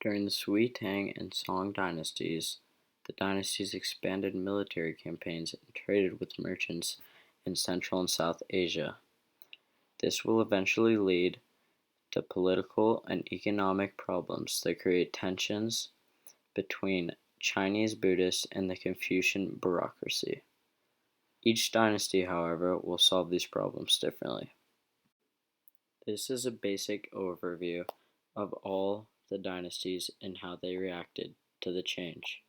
During the Sui, Tang, and Song dynasties, the dynasties expanded military campaigns and traded with merchants in Central and South Asia. This will eventually lead to political and economic problems that create tensions between Chinese Buddhists and the Confucian bureaucracy. Each dynasty, however, will solve these problems differently. This is a basic overview of all the dynasties and how they reacted to the change.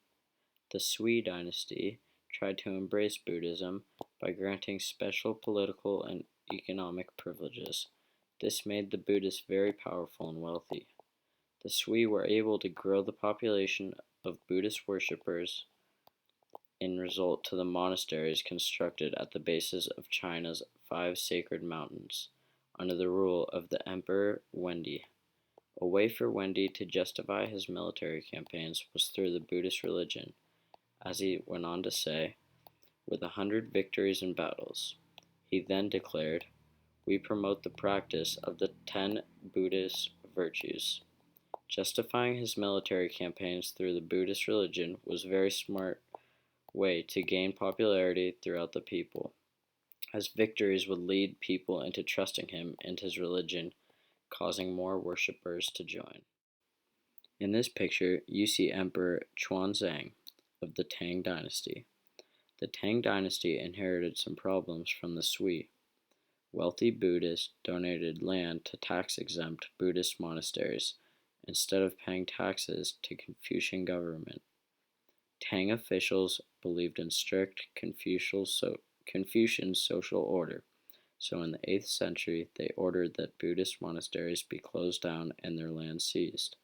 The Sui dynasty tried to embrace Buddhism by granting special political and economic privileges. This made the Buddhists very powerful and wealthy. The Sui were able to grow the population of Buddhist worshippers in result to the monasteries constructed at the bases of China's 5 sacred mountains under the rule of the Emperor Wendy. A way for Wendy to justify his military campaigns was through the Buddhist religion, as he went on to say, with 100 victories in battles. He then declared, "We promote the practice of the 10 Buddhist virtues." Justifying his military campaigns through the Buddhist religion was a very smart way to gain popularity throughout the people, as victories would lead people into trusting him and his religion, causing more worshippers to join. In this picture, you see Emperor Xuanzang of the Tang Dynasty. The Tang Dynasty inherited some problems from the Sui. Wealthy Buddhists donated land to tax-exempt Buddhist monasteries instead of paying taxes to Confucian government. Tang officials believed in strict Confucian social order, so in the 8th century they ordered that Buddhist monasteries be closed down and their land seized.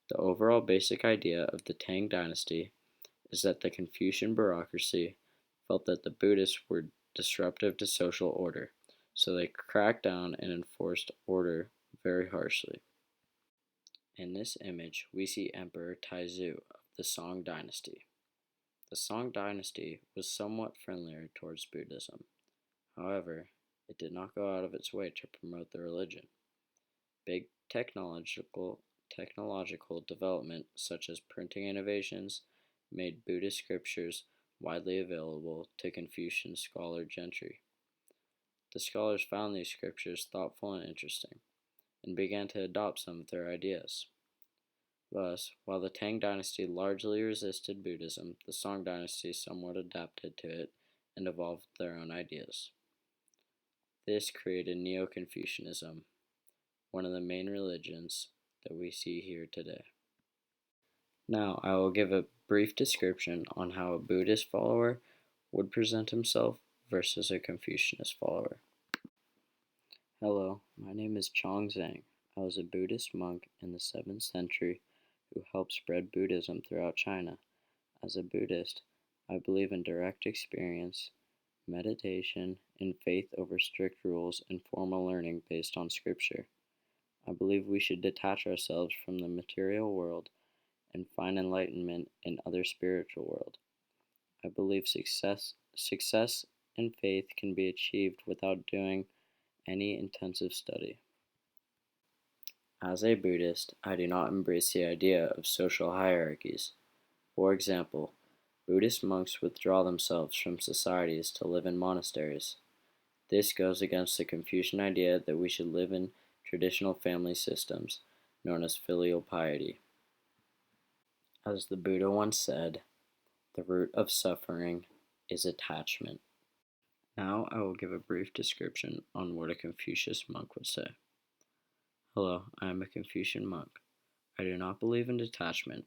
The overall basic idea of the Tang Dynasty is that the Confucian bureaucracy felt that the Buddhists were disruptive to social order, so they cracked down and enforced order very harshly. In this image, we see Emperor Taizu of the Song Dynasty. The Song Dynasty was somewhat friendlier towards Buddhism. However, it did not go out of its way to promote the religion. Big technological development, such as printing innovations, made Buddhist scriptures widely available to Confucian scholar gentry. The scholars found these scriptures thoughtful and interesting, and began to adopt some of their ideas. Thus, while the Tang Dynasty largely resisted Buddhism, the Song Dynasty somewhat adapted to it and evolved their own ideas. This created Neo-Confucianism, one of the main religions that we see here today. Now, I will give a brief description on how a Buddhist follower would present himself versus a Confucianist follower. Hello, my name is Chong Zhang. I was a Buddhist monk in the 7th century who helped spread Buddhism throughout China. As a Buddhist, I believe in direct experience, meditation, and faith over strict rules and formal learning based on scripture. I believe we should detach ourselves from the material world and find enlightenment in other spiritual world. I believe success and faith can be achieved without doing any intensive study. As a Buddhist, I do not embrace the idea of social hierarchies. For example, Buddhist monks withdraw themselves from societies to live in monasteries. This goes against the Confucian idea that we should live in traditional family systems, known as filial piety. As the Buddha once said, the root of suffering is attachment. Now I will give a brief description on what a Confucius monk would say. Hello, I am a Confucian monk. I do not believe in detachment.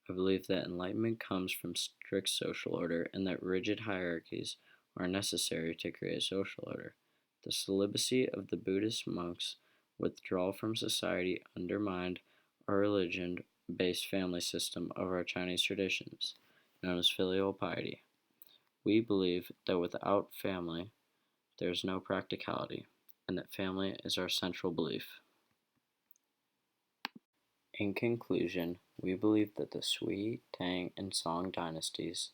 I believe that enlightenment comes from strict social order and that rigid hierarchies are necessary to create social order. The celibacy of the Buddhist monks' withdrawal from society undermined our religion-based family system of our Chinese traditions, known as filial piety. We believe that without family, there is no practicality, and that family is our central belief. In conclusion, we believe that the Sui, Tang, and Song dynasties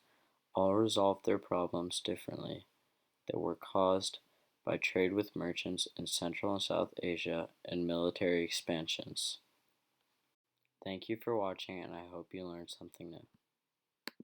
all resolved their problems differently that were caused by trade with merchants in Central and South Asia and military expansions. Thank you for watching, and I hope you learned something new.